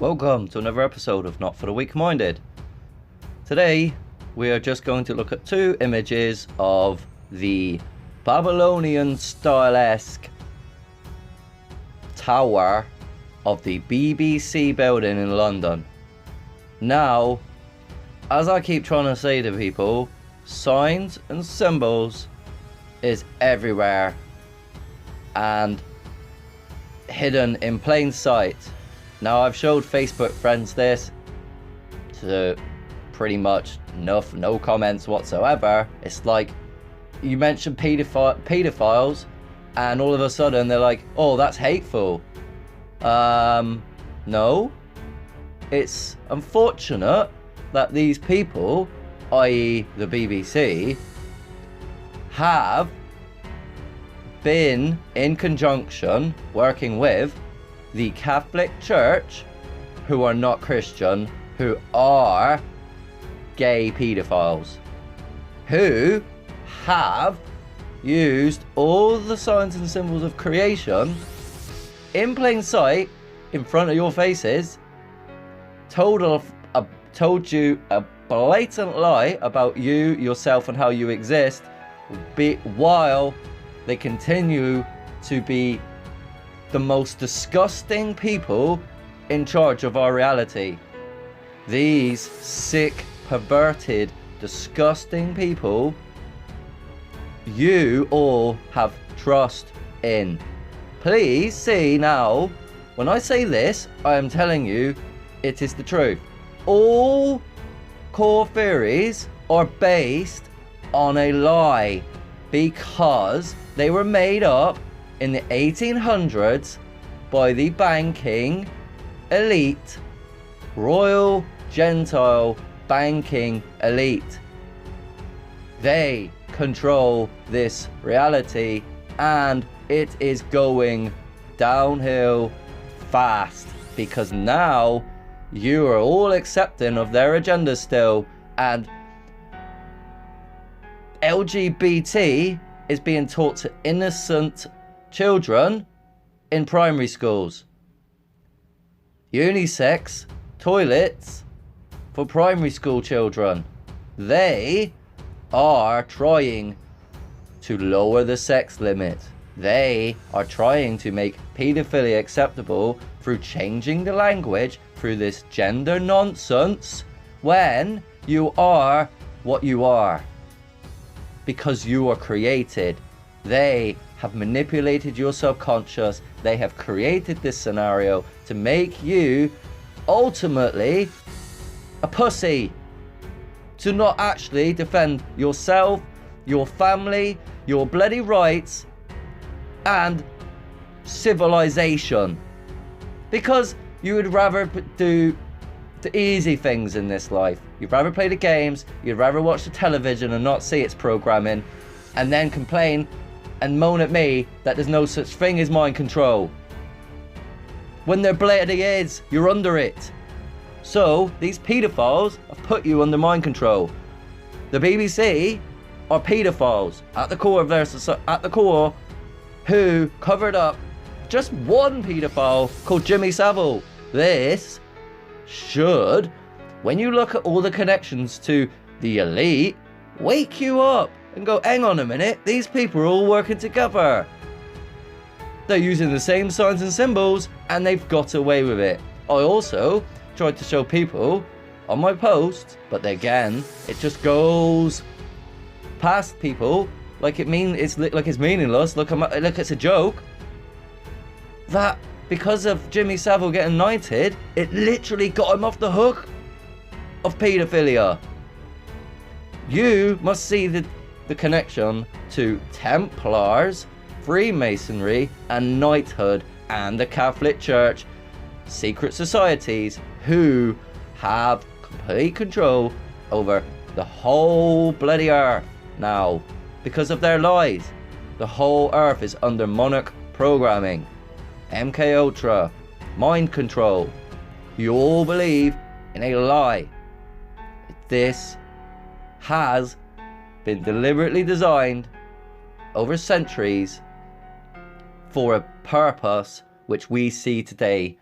Welcome to another episode of Not for the Weak-Minded. Today we are just going to look at two images of the Babylonian style-esque tower of the BBC building in London. Now, as I keep trying to say to people, signs and symbols is everywhere and hidden in plain sight. Now, I've showed Facebook friends this to pretty much no comments whatsoever. It's like you mention pedophiles and all of a sudden they're like, oh, that's hateful. No. It's unfortunate that these people, i.e. the BBC, have been in conjunction working with the Catholic Church, who are not Christian, who are gay pedophiles, who have used all the signs and symbols of creation in plain sight, in front of your faces, told you a blatant lie about you, yourself, and how you exist, while they continue to be the most disgusting people in charge of our reality. These sick, perverted, disgusting people you all have trust in. Please see now, when I say this, I am telling you it is the truth. All core theories are based on a lie because they were made up in the 1800s by the banking elite, royal Gentile banking elite. They control this reality and it is going downhill fast because now you are all accepting of their agenda still, and LGBT is being taught to innocent children in primary schools. Unisex toilets for primary school children. They are trying to lower the sex limit. They are trying to make paedophilia acceptable through changing the language through this gender nonsense when you are what you are. Because you are created. They have manipulated your subconscious. They have created this scenario to make you ultimately a pussy. To not actually defend yourself, your family, your bloody rights, and civilization. Because you would rather do the easy things in this life. You'd rather play the games, you'd rather watch the television and not see its programming, and then complain and moan at me that there's no such thing as mind control. When there blatantly is, you're under it. So, these pedophiles have put you under mind control. The BBC are pedophiles at the core of their who covered up just one pedophile called Jimmy Savile. This should, when you look at all the connections to the elite, wake you up and go, hang on a minute, these people are all working together. They're using the same signs and symbols and they've got away with it. I also tried to show people on my post, but again, it just goes past people like it's meaningless. Look, it's a joke. That because of Jimmy Savile getting knighted, it literally got him off the hook of paedophilia. You must see the connection to Templars, Freemasonry, and knighthood, and the Catholic Church, secret societies who have complete control over the whole bloody earth now. Because of their lies, the whole earth is under monarch programming, MK Ultra, mind control. You all believe in a lie. This has been deliberately designed over centuries for a purpose which we see today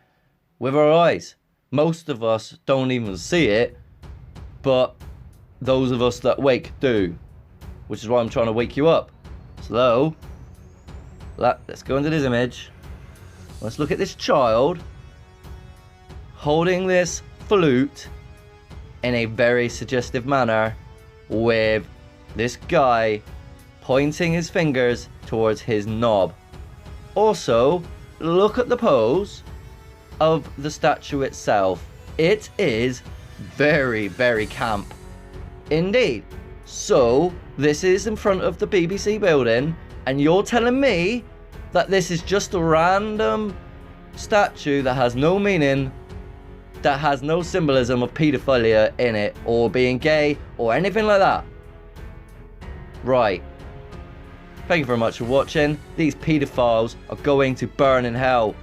with our eyes. Most of us don't even see it, but those of us that wake do, which is why I'm trying to wake you up. So, let's go into this image. Let's look at this child holding this flute in a very suggestive manner, with this guy pointing his fingers towards his knob. Also, look at the pose of the statue itself. It is very, very camp indeed. So this is in front of the BBC building, and you're telling me that this is just a random statue that has no meaning, that has no symbolism of paedophilia in it, or being gay, or anything like that? Right. Thank you very much for watching. These paedophiles are going to burn in hell.